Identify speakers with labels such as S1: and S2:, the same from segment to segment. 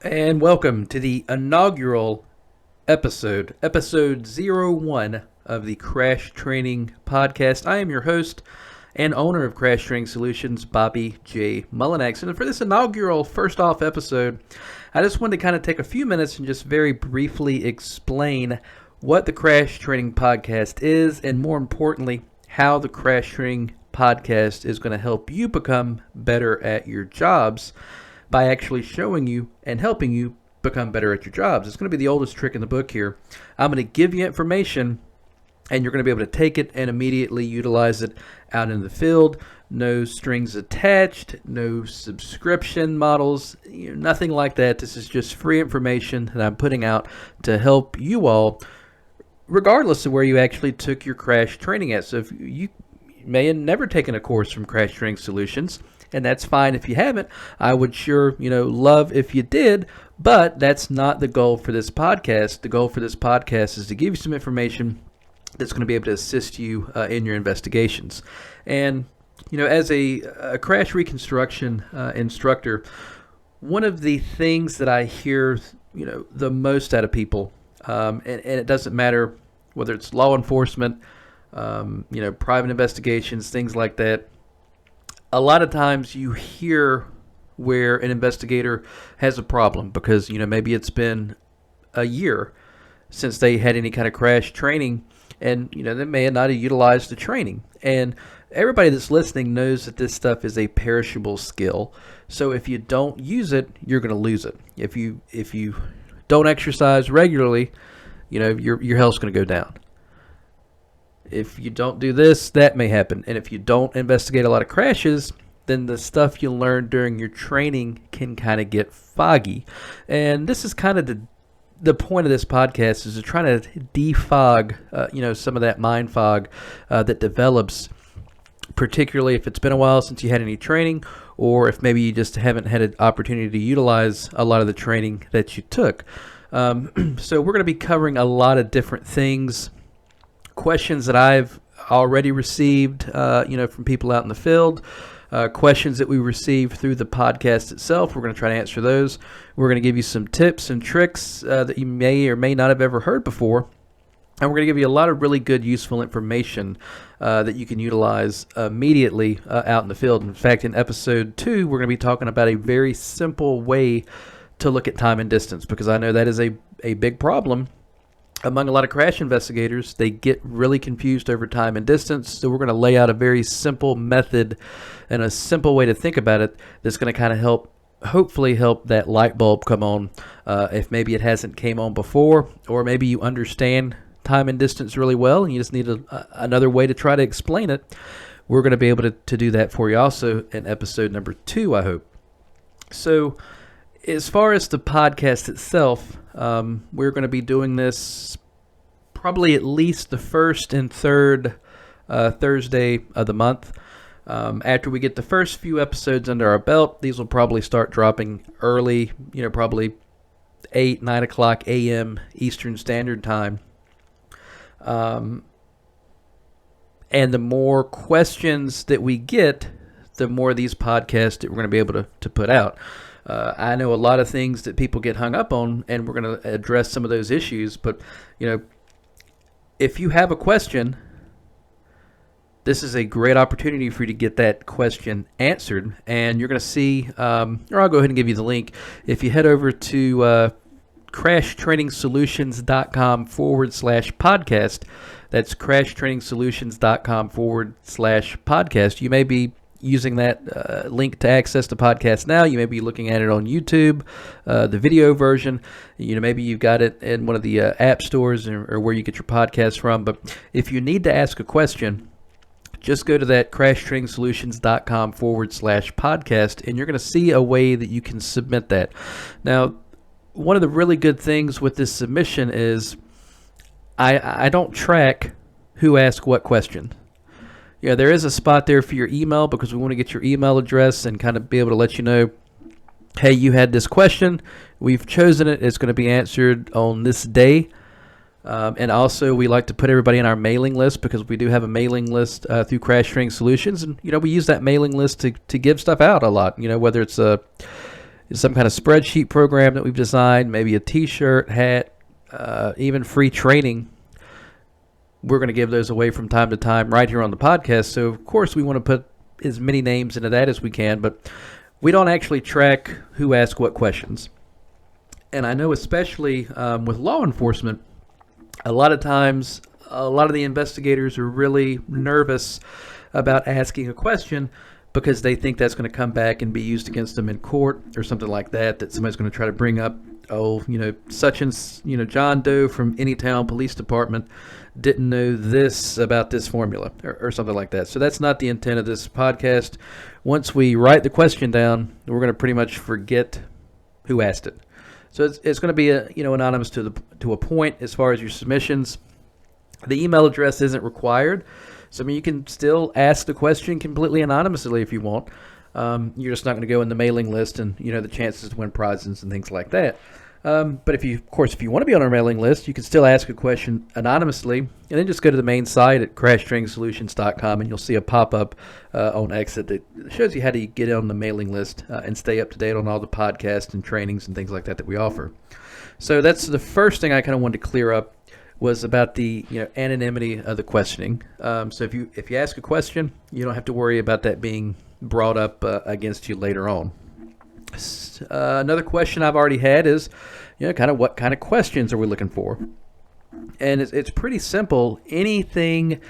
S1: And welcome to the inaugural episode 01 of the Crash Training Podcast. I am your host and owner of Crash Training Solutions, Bobby J. Mullinax. And for this inaugural first off episode, I just wanted to kind of take a few minutes and just very briefly explain what the Crash Training Podcast is, and more importantly, how the Crash Training Podcast is going to help you become better at your jobs by actually showing you and helping you become better at your jobs. It's going to be the oldest trick in the book here. I'm going to give you information, and you're going to be able to take it and immediately utilize it out in the field. No strings attached, no subscription models, nothing like that. This is just free information that I'm putting out to help you all, regardless of where you actually took your crash training at. So if you may have never taken a course from Crash Training Solutions, and that's fine if you haven't. I would sure, love if you did, but that's not the goal for this podcast. The goal for this podcast is to give you some information that's going to be able to assist you in your investigations. And, as a crash reconstruction instructor, one of the things that I hear, the most out of people, and it doesn't matter whether it's law enforcement, private investigations, things like that. A lot of times you hear where an investigator has a problem because, maybe it's been a year since they had any kind of crash training, and, they may not have utilized the training. And everybody that's listening knows that this stuff is a perishable skill. So if you don't use it, you're going to lose it. If you don't exercise regularly, your health's going to go down. If you don't do this, that may happen. And if you don't investigate a lot of crashes, then the stuff you learn during your training can kind of get foggy. And this is kind of the point of this podcast, is to try to defog, some of that mind fog that develops, particularly if it's been a while since you had any training, or if maybe you just haven't had an opportunity to utilize a lot of the training that you took. So we're going to be covering a lot of different things. Questions that I've already received, from people out in the field, questions that we received through the podcast itself. We're going to try to answer those. We're going to give you some tips and tricks that you may or may not have ever heard before. And we're going to give you a lot of really good, useful information that you can utilize immediately out in the field. In fact, in episode 2, we're going to be talking about a very simple way to look at time and distance, because I know that is a big problem among a lot of crash investigators. They get really confused over time and distance. So we're going to lay out a very simple method and a simple way to think about it that's going to kind of hopefully help that light bulb come on if maybe it hasn't came on before, or maybe you understand time and distance really well and you just need another way to try to explain it. We're going to be able to do that for you also in episode number 2, I hope. So as far as the podcast itself, we're going to be doing this probably at least the first and third Thursday of the month. After we get the first few episodes under our belt, these will probably start dropping early, probably 8, 9 o'clock a.m. Eastern Standard Time. And the more questions that we get, the more of these podcasts that we're going to be able to put out. I know a lot of things that people get hung up on, and we're going to address some of those issues. But, if you have a question, this is a great opportunity for you to get that question answered. And you're going to see, or I'll go ahead and give you the link. If you head over to crashtrainingsolutions.com/podcast, that's crashtrainingsolutions.com/podcast. You may be using that link to access the podcast now. You may be looking at it on YouTube, the video version. Maybe you've got it in one of the app stores or where you get your podcasts from. But if you need to ask a question, just go to that crashtrainingsolutions.com/podcast, and you're going to see a way that you can submit that. Now, one of the really good things with this submission is I don't track who asked what question. Yeah, there is a spot there for your email, because we want to get your email address and kind of be able to let you know, hey, you had this question. We've chosen it. It's going to be answered on this day. And also, we like to put everybody in our mailing list, because we do have a mailing list through Crash Training Solutions. And, we use that mailing list to give stuff out a lot, whether it's some kind of spreadsheet program that we've designed, maybe a t-shirt, hat, even free training. We're going to give those away from time to time right here on the podcast. So, of course, we want to put as many names into that as we can, but we don't actually track who asks what questions. And I know especially with law enforcement, a lot of times, a lot of the investigators are really nervous about asking a question because they think that's going to come back and be used against them in court or something like that, that somebody's going to try to bring up, such and, John Doe from Anytown Police Department didn't know this about this formula or something like that. So that's not the intent of this podcast. Once we write the question down, we're going to pretty much forget who asked it. So it's going to be anonymous to a point as far as your submissions. The email address isn't required. So, you can still ask the question completely anonymously if you want. You're just not going to go in the mailing list and, the chances to win prizes and things like that. But if you want to be on our mailing list, you can still ask a question anonymously, and then just go to the main site at crashtrainingsolutions.com, and you'll see a pop-up on Exit that shows you how to get on the mailing list and stay up to date on all the podcasts and trainings and things like that we offer. So that's the first thing I kind of wanted to clear up, was about the anonymity of the questioning. So if you ask a question, you don't have to worry about that being brought up against you later on. Another question I've already had is, kind of what kind of questions are we looking for? And it's pretty simple. Anything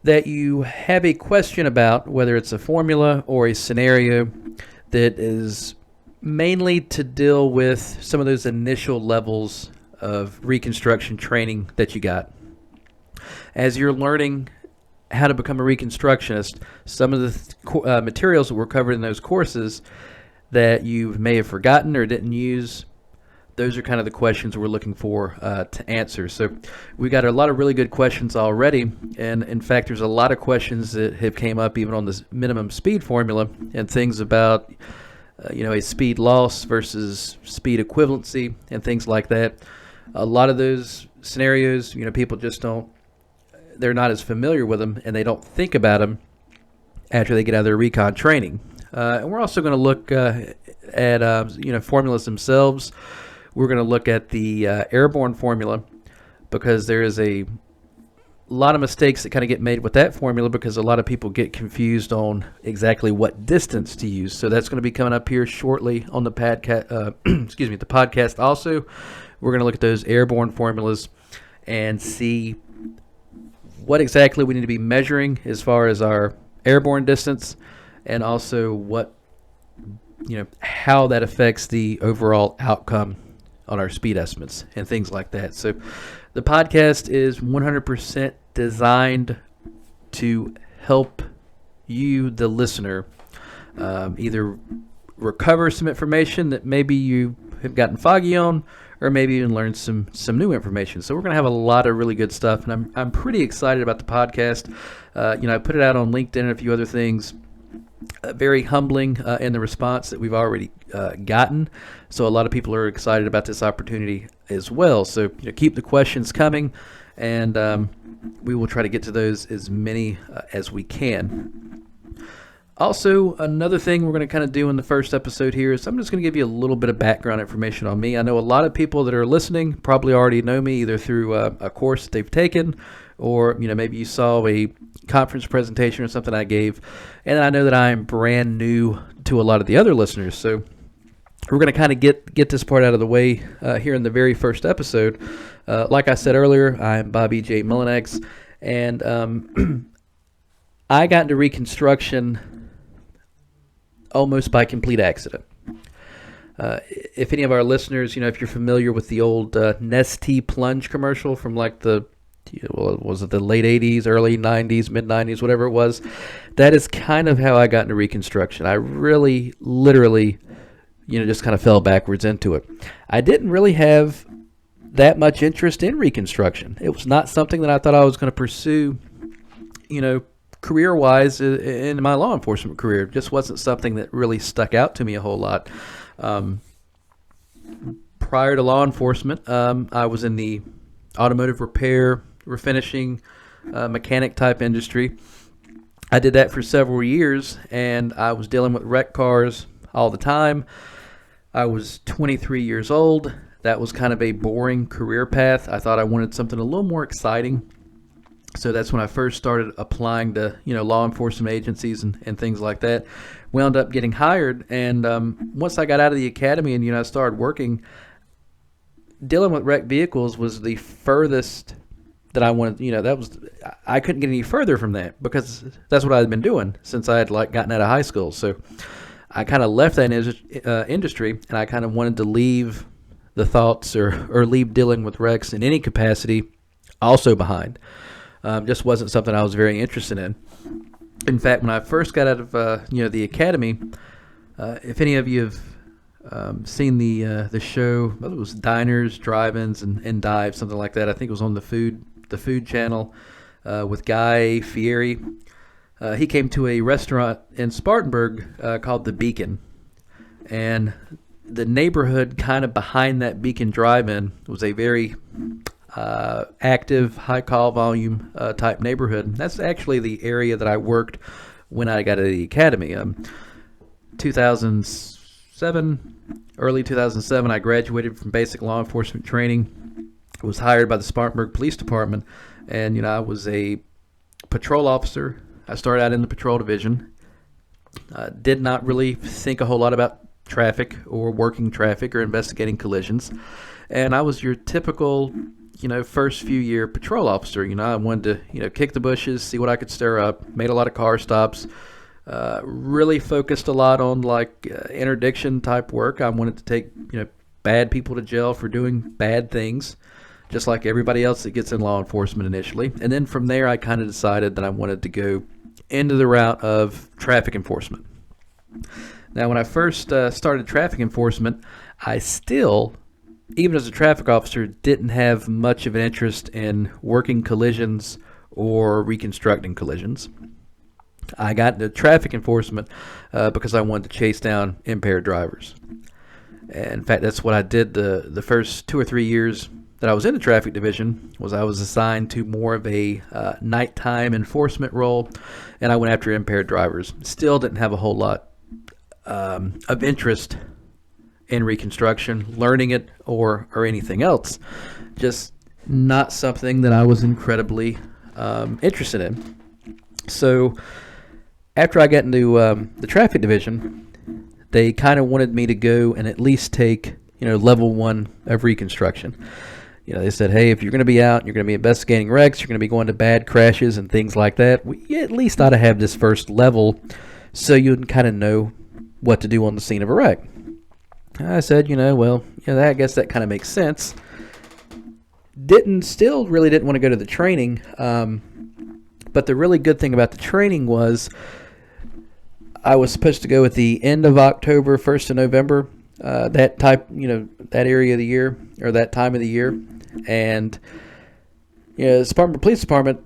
S1: that you have a question about, whether it's a formula or a scenario that is mainly to deal with some of those initial levels of reconstruction training that you got. As you're learning how to become a reconstructionist, some of the materials that were covered in those courses that you may have forgotten or didn't use, those are kind of the questions we're looking for to answer. So we got a lot of really good questions already, and in fact there's a lot of questions that have came up even on this minimum speed formula and things about a speed loss versus speed equivalency and things like that. A lot of those scenarios, people just they're not as familiar with them, and they don't think about them after they get out of their recon training. And we're also going to look at formulas themselves. We're going to look at the airborne formula, because there is a lot of mistakes that kind of get made with that formula, because a lot of people get confused on exactly what distance to use. So that's going to be coming up here shortly on the the podcast. Also, we're going to look at those airborne formulas and see what exactly we need to be measuring as far as our airborne distance, and also how that affects the overall outcome on our speed estimates and things like that. So the podcast is 100% designed to help you, the listener, either recover some information that maybe you have gotten foggy on, or maybe even learn some new information. So we're going to have a lot of really good stuff, and I'm pretty excited about the podcast. I put it out on LinkedIn and a few other things. Very humbling in the response that we've already gotten. So a lot of people are excited about this opportunity as well. So keep the questions coming, and we will try to get to those as many as we can. Also, another thing we're going to kind of do in the first episode here is I'm just going to give you a little bit of background information on me. I know a lot of people that are listening probably already know me either through a course that they've taken, or maybe you saw a conference presentation or something I gave, and I know that I am brand new to a lot of the other listeners. So we're going to kind of get this part out of the way here in the very first episode. Like I said earlier, I'm Bobby J. Mullinax, and I got into Reconstruction almost by complete accident. If any of our listeners, if you're familiar with the old Nestea plunge commercial from like was it the late 80s, early 90s, mid 90s, whatever it was, that is kind of how I got into Reconstruction. I really, literally, just kind of fell backwards into it. I didn't really have that much interest in Reconstruction. It was not something that I thought I was going to pursue, career-wise in my law enforcement career. It just wasn't something that really stuck out to me a whole lot. Prior to law enforcement, I was in the automotive repair, refinishing, mechanic type industry. I did that for several years, and I was dealing with wrecked cars all the time. I was 23 years old. That was kind of a boring career path. I thought I wanted something a little more exciting. So that's when I first started applying to, law enforcement agencies and things like that. Wound up getting hired, and once I got out of the academy and I started working, dealing with wrecked vehicles was the furthest that I wanted. I couldn't get any further from that because that's what I had been doing since I had gotten out of high school. So I kind of left that industry, and I kind of wanted to leave the thoughts or leave dealing with wrecks in any capacity also behind. Just wasn't something I was very interested in. In fact, when I first got out of the academy, if any of you have seen the show, it was Diners, Drive-Ins, and Dives, something like that. I think it was on the Food Channel with Guy Fieri. He came to a restaurant in Spartanburg called the Beacon, and the neighborhood kind of behind that Beacon Drive-In was a very active, high call volume type neighborhood. That's actually the area that I worked when I got out of the academy. 2007, early 2007, I graduated from basic law enforcement training. I was hired by the Spartanburg Police Department, and I was a patrol officer. I started out in the patrol division. Did not really think a whole lot about traffic or working traffic or investigating collisions, and I was your typical first few year patrol officer. I wanted to, kick the bushes, see what I could stir up, made a lot of car stops, really focused a lot on interdiction type work. I wanted to take, bad people to jail for doing bad things, just like everybody else that gets in law enforcement initially. And then from there, I kind of decided that I wanted to go into the route of traffic enforcement. Now, when I first started traffic enforcement, I still, even as a traffic officer, didn't have much of an interest in working collisions or reconstructing collisions. I got into traffic enforcement because I wanted to chase down impaired drivers. And in fact, that's what I did the first 2 or 3 years that I was in the traffic division. Was I was assigned to more of a nighttime enforcement role, and I went after impaired drivers. Still didn't have a whole lot of interest in reconstruction, learning it, or anything else. Just not something that I was incredibly interested in. So after I got into the traffic division, they kind of wanted me to go and at least take level 1 of reconstruction. They said, hey, if you're going to be out, you're going to be investigating wrecks, you're going to be going to bad crashes and things like that, you at least ought to have this first level so you can kind of know what to do on the scene of a wreck. I said, I guess that kind of makes sense. Still really didn't want to go to the training. But the really good thing about the training was I was supposed to go at the end of October, 1st of November, that area of the year, or that time of the year. And, the Spartanburg Police Department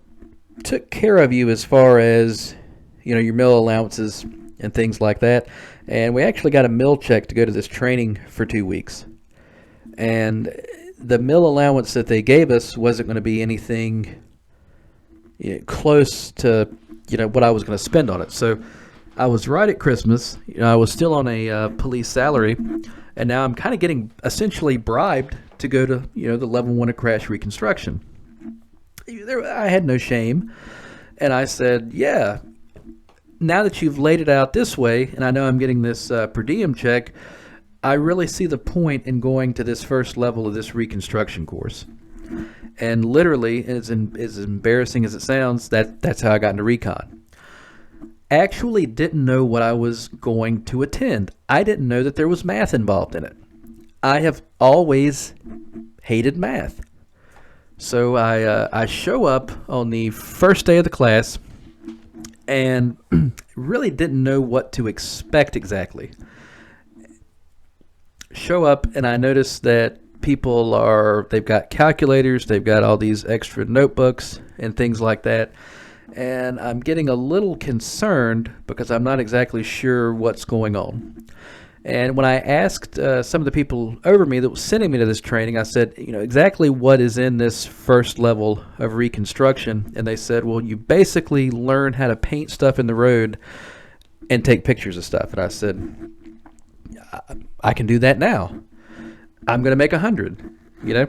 S1: took care of you as far as, your meal allowances and things like that. And we actually got a meal check to go to this training for 2 weeks. And the meal allowance that they gave us wasn't going to be anything close to, what I was going to spend on it. So I was right at Christmas. I was still on a police salary. And now I'm kind of getting essentially bribed to go to, the level 1 of Crash Reconstruction. I had no shame. And I said, yeah, now that you've laid it out this way, and I know I'm getting this per diem check, I really see the point in going to this first level of this reconstruction course. And literally, as embarrassing as it sounds, that's how I got into recon. Actually didn't know what I was going to attend. I didn't know that there was math involved in it. I have always hated math. So I show up on the first day of the class and really didn't know what to expect exactly. Show up and I noticed that they've got calculators, they've got all these extra notebooks and things like that. And I'm getting a little concerned because I'm not exactly sure what's going on. And when I asked some of the people over me that was sending me to this training, I said, exactly what is in this first level of reconstruction? And they said, well, you basically learn how to paint stuff in the road and take pictures of stuff. And I said, I can do that now. I'm going to make 100, you know?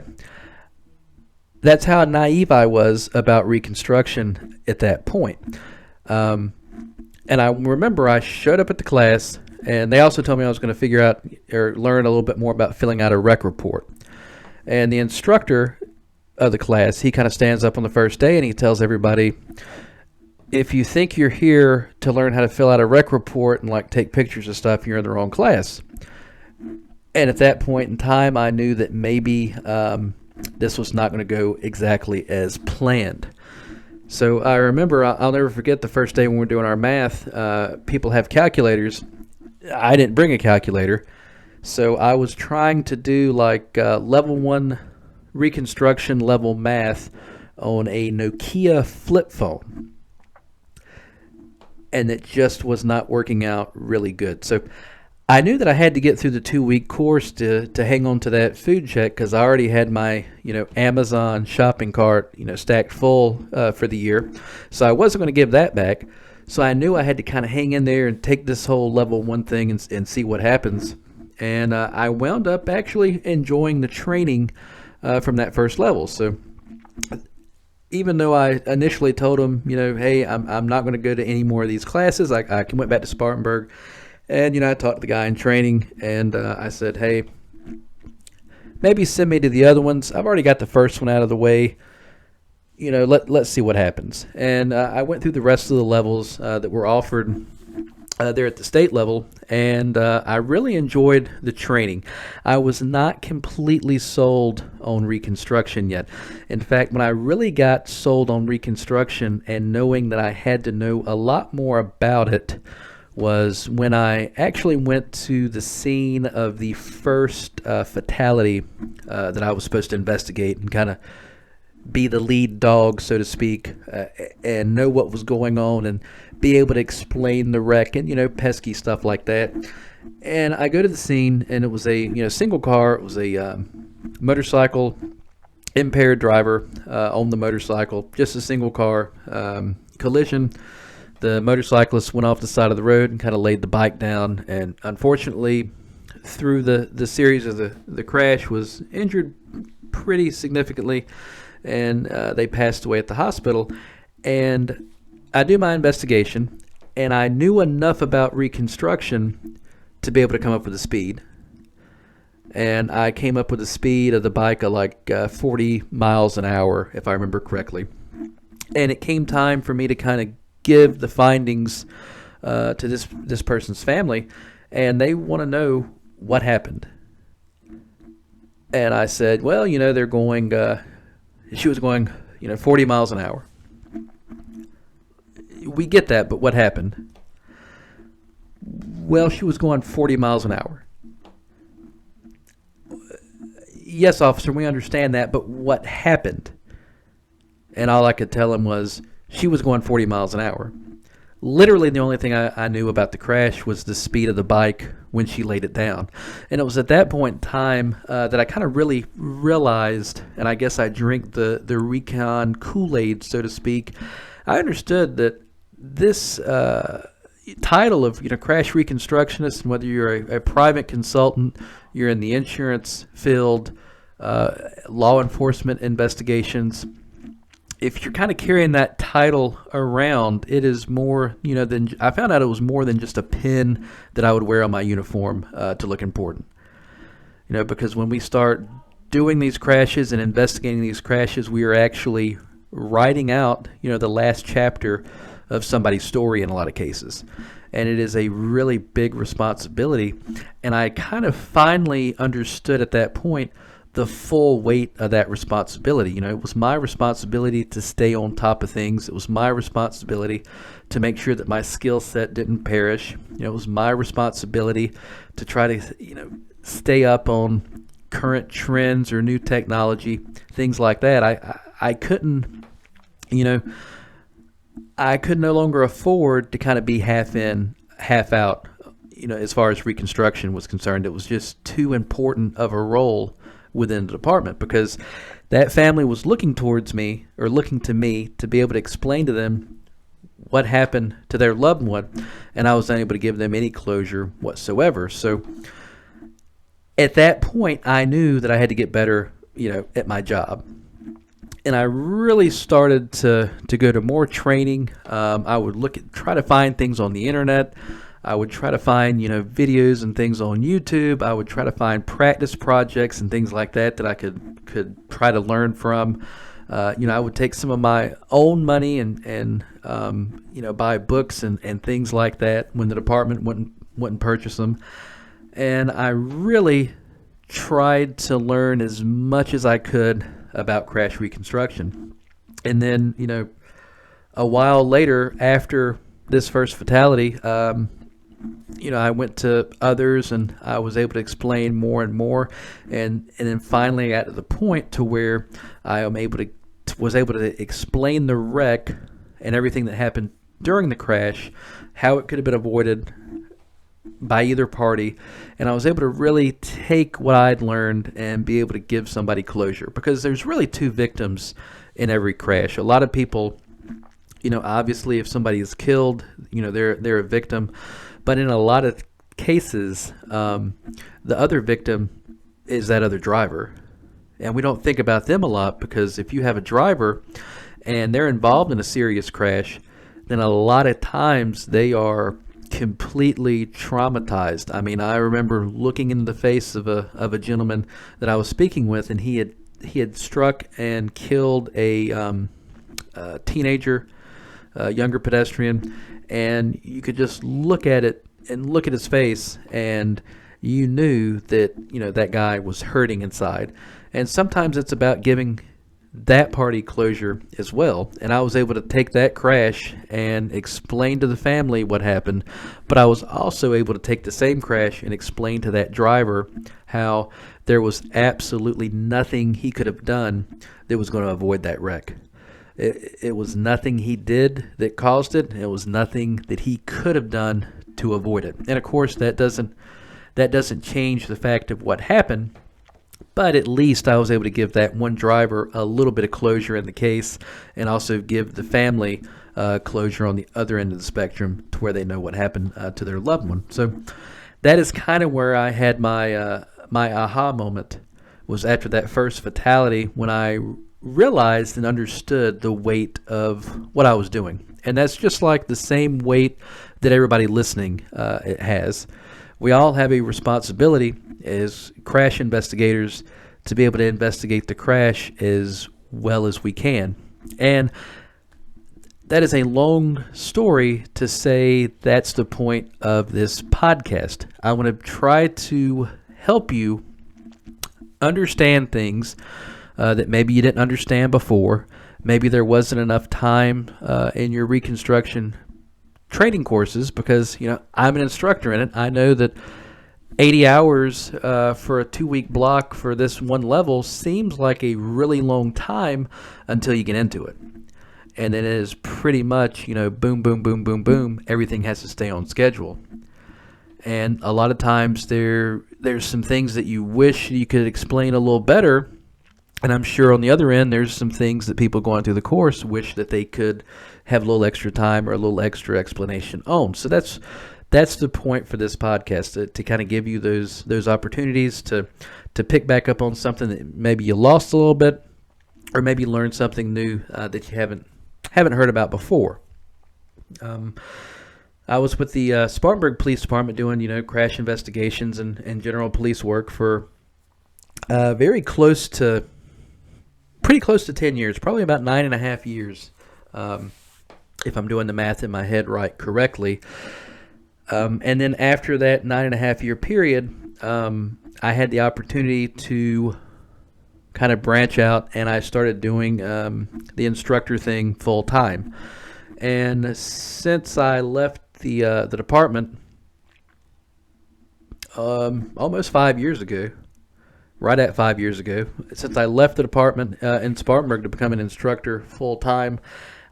S1: That's how naive I was about Reconstruction at that point. And I remember I showed up at the class, and they also told me I was going to figure out or learn a little bit more about filling out a rec report. And the instructor of the class, he kind of stands up on the first day and he tells everybody, if you think you're here to learn how to fill out a rec report and like take pictures of stuff, you're in the wrong class. And at that point in time, I knew that maybe this was not going to go exactly as planned. So I remember, I'll never forget the first day when we were doing our math, people have calculators. I didn't bring a calculator. So I was trying to do like level 1 Reconstruction level math on a Nokia flip phone. And it just was not working out really good. So I knew that I had to get through the 2-week course to hang on to that food check, because I already had my Amazon shopping cart stacked full for the year, so I wasn't going to give that back. So I knew I had to kind of hang in there and take this whole level 1 thing and see what happens. And I wound up actually enjoying the training from that first level. So even though I initially told them, hey, I'm not going to go to any more of these classes, I went back to Spartanburg. And, I talked to the guy in training, and I said, hey, maybe send me to the other ones. I've already got the first one out of the way. Let's see what happens. And I went through the rest of the levels that were offered there at the state level, and I really enjoyed the training. I was not completely sold on Reconstruction yet. In fact, when I really got sold on Reconstruction and knowing that I had to know a lot more about it was when I actually went to the scene of the first fatality that I was supposed to investigate and kind of be the lead dog, so to speak, and know what was going on and be able to explain the wreck and, pesky stuff like that. And I go to the scene, and it was a, single car. It was a motorcycle, impaired driver on the motorcycle, just a single car collision. The motorcyclist went off the side of the road and kind of laid the bike down, and unfortunately, through the series of the crash, was injured pretty significantly, and they passed away at the hospital. And I do my investigation, and I knew enough about Reconstruction to be able to come up with a speed. And I came up with a speed of the bike of like 40 miles an hour, if I remember correctly. And it came time for me to kind of give the findings to this person's family, and they want to know what happened. And I said, well, they're going, she was going, 40 miles an hour. We get that, but what happened? Well, she was going 40 miles an hour. Yes, officer, we understand that, but what happened? And all I could tell him was, she was going 40 miles an hour. Literally, the only thing I knew about the crash was the speed of the bike when she laid it down. And it was at that point in time that I kind of really realized, and I guess I drank the Recon Kool-Aid, so to speak. I understood that this title of Crash Reconstructionist, and whether you're a private consultant, you're in the insurance field, law enforcement investigations, if you're kind of carrying that title around, it is more, than I found out it was more than just a pin that I would wear on my uniform to look important. Because when we start doing these crashes and investigating these crashes, we are actually writing out, the last chapter of somebody's story in a lot of cases. And it is a really big responsibility. And I kind of finally understood at that point the full weight of that responsibility. It was my responsibility to stay on top of things. It was my responsibility to make sure that my skill set didn't perish. It was my responsibility to try to, stay up on current trends or new technology, things like that. I couldn't, I could no longer afford to kind of be half in, half out, as far as Reconstruction was concerned. It was just too important of a role within the department, because that family was looking towards me, or looking to me, to be able to explain to them what happened to their loved one, and I was unable to give them any closure whatsoever. So At that point, I knew that I had to get better, at my job. And I really started to go to more training. I would try to find things on the internet. I would try to find, videos and things on YouTube. I would try to find practice projects and things like that I could try to learn from. I would take some of my own money and buy books and things like that when the department wouldn't purchase them. And I really tried to learn as much as I could about crash reconstruction. And then, a while later, after this first fatality, I went to others and I was able to explain more and more, and then finally got to the point to where I was able to explain the wreck and everything that happened during the crash, how it could have been avoided by either party, and I was able to really take what I'd learned and be able to give somebody closure, because there's really two victims in every crash. A lot of people, obviously if somebody is killed, they're a victim, but in a lot of cases, the other victim is that other driver. And we don't think about them a lot, because if you have a driver and they're involved in a serious crash, then a lot of times they are completely traumatized. I mean, I remember looking in the face of a gentleman that I was speaking with, and he had struck and killed a teenager, younger pedestrian, and you could just look at it and look at his face, and you knew that that guy was hurting inside. And sometimes it's about giving that party closure as well. And I was able to take that crash and explain to the family what happened, but I was also able to take the same crash and explain to that driver how there was absolutely nothing he could have done that was going to avoid that wreck. It was nothing he did that caused it. It was nothing that he could have done to avoid it. And of course, that doesn't change the fact of what happened. But at least I was able to give that one driver a little bit of closure in the case, and also give the family closure on the other end of the spectrum, to where they know what happened to their loved one. So that is kind of where I had my my aha moment, was after that first fatality, when I realized and understood the weight of what I was doing. And that's just like the same weight that everybody listening it has. We all have a responsibility as crash investigators to be able to investigate the crash as well as we can. And that is a long story to say that's the point of this podcast. I want to try to help you understand things that maybe you didn't understand before. Maybe there wasn't enough time in your reconstruction training courses, because I'm an instructor in it. I know that 80 hours for a 2-week block for this one level seems like a really long time until you get into it. And then it is pretty much, boom, boom, boom, boom, boom. Everything has to stay on schedule. And a lot of times there's some things that you wish you could explain a little better. And I'm sure on the other end, there's some things that people going through the course wish that they could have a little extra time or a little extra explanation on. So that's the point for this podcast, to kind of give you those opportunities to pick back up on something that maybe you lost a little bit, or maybe learn something new that you haven't heard about before. I was with the Spartanburg Police Department doing crash investigations and general police work for pretty close to 10 years, probably about 9.5 years, if I'm doing the math in my head correctly. And then after that 9.5 year period, I had the opportunity to kind of branch out, and I started doing the instructor thing full time. And since I left the department almost 5 years ago, right at 5 years ago, since I left the department in Spartanburg to become an instructor full time,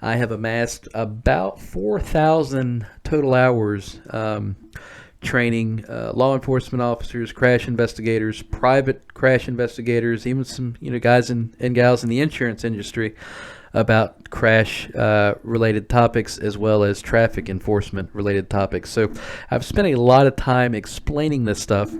S1: I have amassed about 4,000 total hours training law enforcement officers, crash investigators, private crash investigators, even some guys and gals in the insurance industry about crash related topics, as well as traffic enforcement related topics. So I've spent a lot of time explaining this stuff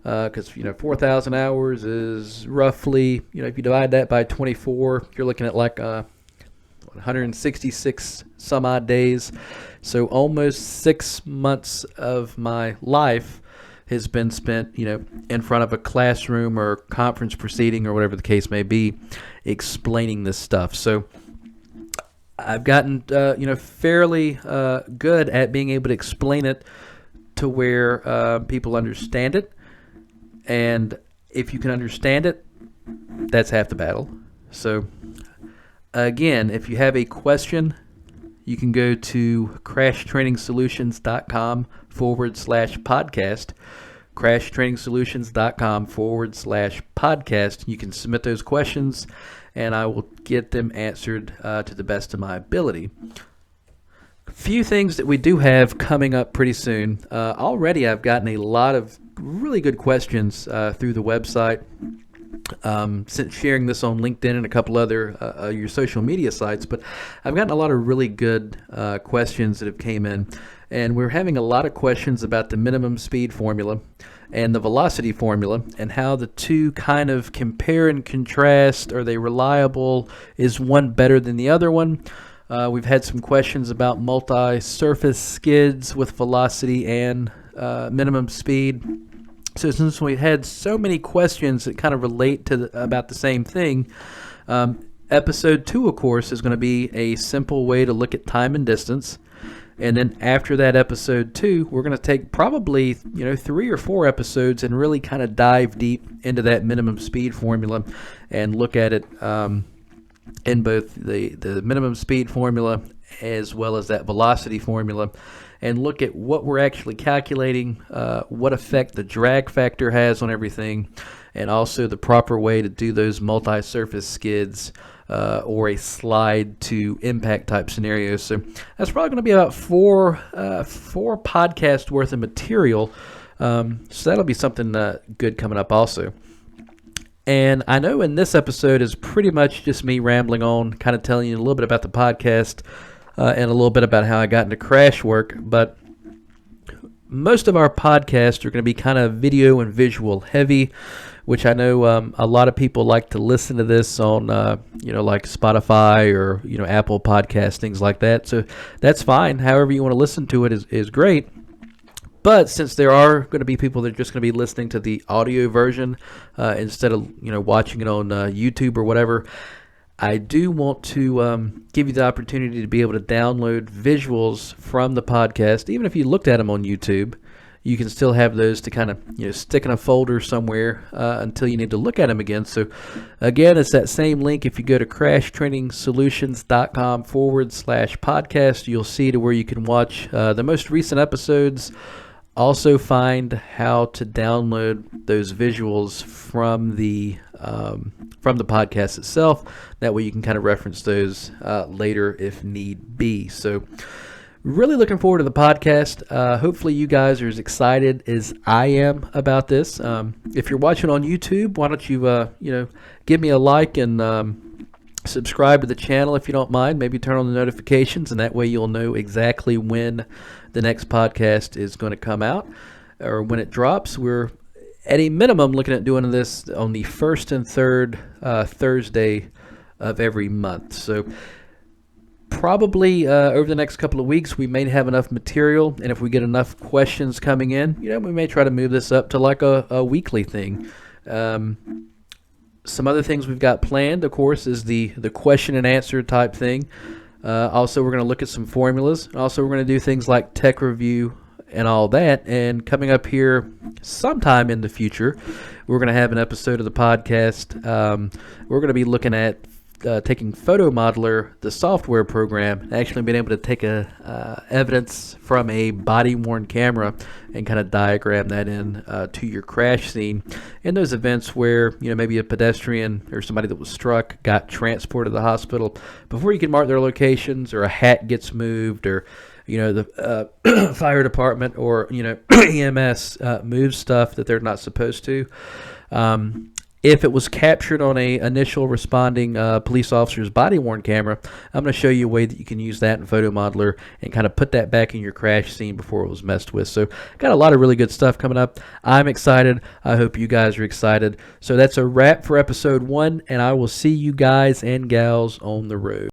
S1: because 4,000 hours is roughly, if you divide that by 24, you're looking at like 166 some odd days. So almost 6 months of my life has been spent, in front of a classroom or conference proceeding or whatever the case may be, explaining this stuff. So I've gotten, fairly good at being able to explain it to where people understand it. And if you can understand it, that's half the battle. So again, if you have a question, you can go to crashtrainingsolutions.com/podcast. crashtrainingsolutions.com/podcast. You can submit those questions, and I will get them answered to the best of my ability. A few things that we do have coming up pretty soon. Already I've gotten a lot of really good questions through the website. Since sharing this on LinkedIn and a couple other your social media sites, but I've gotten a lot of really good questions that have came in, and we're having a lot of questions about the minimum speed formula and the velocity formula and how the two kind of compare and contrast. Are they reliable? Is one better than the other one? We've had some questions about multi-surface skids with velocity and minimum speed. So since we had so many questions that kind of relate to about the same thing, episode 2, of course, is going to be a simple way to look at time and distance. And then after that episode 2, we're going to take probably 3 or 4 episodes and really kind of dive deep into that minimum speed formula and look at it in both the minimum speed formula as well as that velocity formula, and look at what we're actually calculating, what effect the drag factor has on everything, and also the proper way to do those multi-surface skids or a slide to impact type scenarios. So that's probably going to be about four podcasts worth of material. So that'll be something good coming up also. And I know in this episode is pretty much just me rambling on, kind of telling you a little bit about the podcast and a little bit about how I got into crash work. But most of our podcasts are going to be kind of video and visual heavy, which I know a lot of people like to listen to this on, like Spotify or, Apple Podcasts, things like that. So that's fine. However you want to listen to it is great. But since there are going to be people that are just going to be listening to the audio version instead of watching it on YouTube or whatever, I do want to give you the opportunity to be able to download visuals from the podcast. Even if you looked at them on YouTube, you can still have those to kind of stick in a folder somewhere until you need to look at them again. So again, it's that same link. If you go to crashtrainingsolutions.com/podcast, you'll see to where you can watch the most recent episodes. Also find how to download those visuals from the podcast itself. That way you can kind of reference those later if need be. So really looking forward to the podcast. Hopefully you guys are as excited as I am about this. If you're watching on YouTube, why don't you give me a like and subscribe to the channel if you don't mind. Maybe turn on the notifications, and that way you'll know exactly when the next podcast is going to come out or when it drops. We're at a minimum looking at doing this on the first and third Thursday of every month. So probably over the next couple of weeks we may have enough material, and if we get enough questions coming in, we may try to move this up to like a weekly thing. Some other things we've got planned, of course, is the question and answer type thing. Also, we're going to look at some formulas. Also, we're going to do things like tech review and all that. And coming up here sometime in the future, we're going to have an episode of the podcast. We're going to be looking at taking Photo Modeler, the software program, and actually being able to take evidence from a body-worn camera and kind of diagram that in to your crash scene in those events where maybe a pedestrian or somebody that was struck got transported to the hospital before you can mark their locations, or a hat gets moved, or the fire department or EMS moves stuff that they're not supposed to. if it was captured on a initial responding police officer's body-worn camera, I'm going to show you a way that you can use that in Photo Modeler and kind of put that back in your crash scene before it was messed with. So got a lot of really good stuff coming up. I'm excited. I hope you guys are excited. So that's a wrap for episode 1, and I will see you guys and gals on the road.